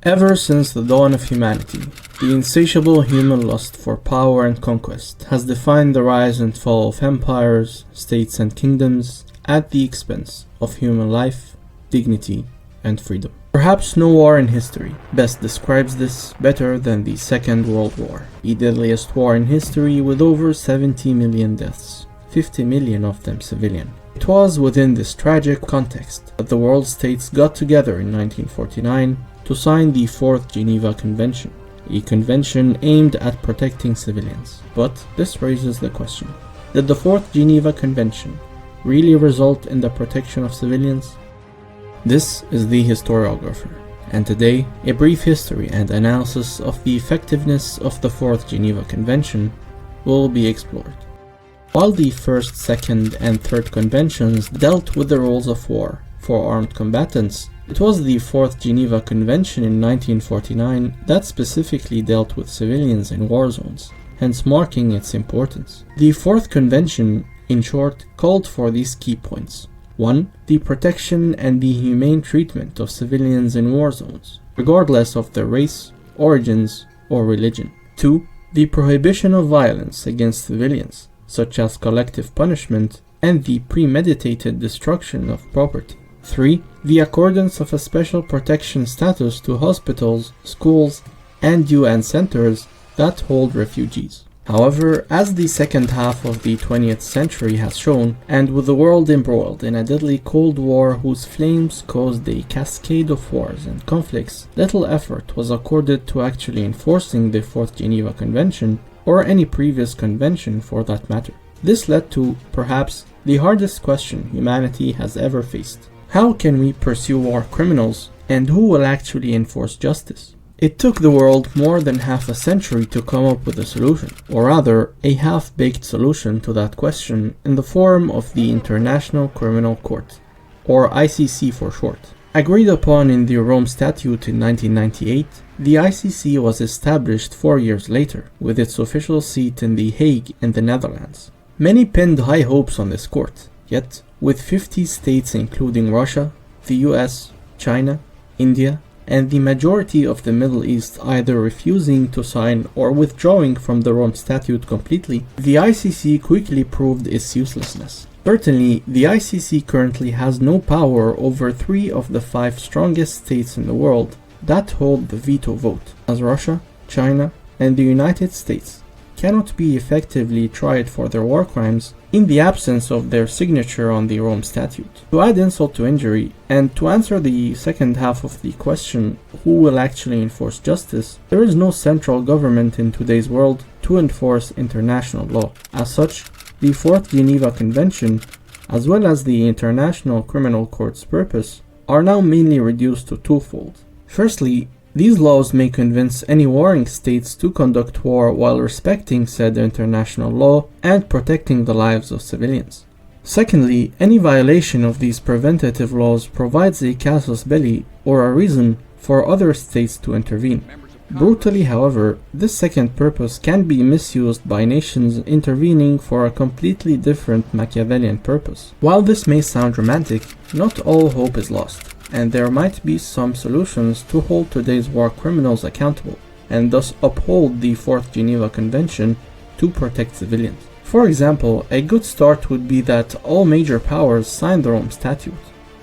Ever since the dawn of humanity, the insatiable human lust for power and conquest has defined the rise and fall of empires, states, and kingdoms at the expense of human life, dignity, and freedom. Perhaps no war in history best describes this better than the Second World War, the deadliest war in history with over 70 million deaths, 50 million of them civilian. It was within this tragic context that the world states got together in 1949 to sign the Fourth Geneva Convention, a convention aimed at protecting civilians. But this raises the question, did the Fourth Geneva Convention really result in the protection of civilians? This is The Historiographer, and today a brief history and analysis of the effectiveness of the Fourth Geneva Convention will be explored. While the first, second, and third conventions dealt with the rules of war for armed combatants, it was the Fourth Geneva Convention in 1949 that specifically dealt with civilians in war zones, hence marking its importance. The Fourth Convention, in short, called for these key points. 1. The protection and the humane treatment of civilians in war zones, regardless of their race, origins, or religion. 2. The prohibition of violence against civilians, such as collective punishment and the premeditated destruction of property. 3. The accordance of a special protection status to hospitals, schools, and UN centers that hold refugees. However, as the second half of the 20th century has shown, and with the world embroiled in a deadly Cold War whose flames caused a cascade of wars and conflicts, little effort was accorded to actually enforcing the Fourth Geneva Convention, or any previous convention for that matter. This led to, perhaps, the hardest question humanity has ever faced. How can we pursue war criminals, and who will actually enforce justice? It took the world more than half a century to come up with a solution, or rather, a half-baked solution to that question in the form of the International Criminal Court, or ICC for short. Agreed upon in the Rome Statute in 1998, the ICC was established 4 years later, with its official seat in The Hague in the Netherlands. Many pinned high hopes on this court, yet, with 50 states including Russia, the US, China, India, and the majority of the Middle East either refusing to sign or withdrawing from the Rome Statute completely, the ICC quickly proved its uselessness. Certainly, the ICC currently has no power over 3 of the 5 strongest states in the world that hold the veto vote, as Russia, China, and the United States cannot be effectively tried for their war crimes in the absence of their signature on the Rome Statute. To add insult to injury, and to answer the second half of the question, who will actually enforce justice, there is no central government in today's world to enforce international law. As such, the Fourth Geneva Convention, as well as the International Criminal Court's purpose, are now mainly reduced to twofold. Firstly, these laws may convince any warring states to conduct war while respecting said international law and protecting the lives of civilians. Secondly, any violation of these preventative laws provides a casus belli, or a reason for other states to intervene. Brutally, however, this second purpose can be misused by nations intervening for a completely different Machiavellian purpose. While this may sound romantic, not all hope is lost, and there might be some solutions to hold today's war criminals accountable, and thus uphold the Fourth Geneva Convention to protect civilians. For example, a good start would be that all major powers sign the Rome Statute.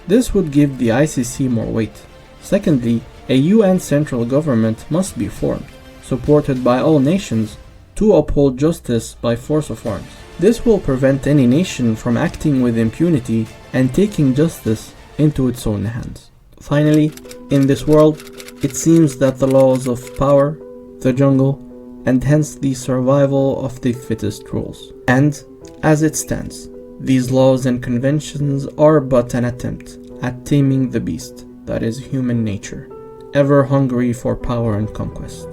This would give the ICC more weight. Secondly, a UN central government must be formed, supported by all nations, to uphold justice by force of arms. This will prevent any nation from acting with impunity and taking justice into its own hands. Finally, in this world, it seems that the laws of power, the jungle, and hence the survival of the fittest rules. And, as it stands, these laws and conventions are but an attempt at taming the beast that is human nature, ever hungry for power and conquest.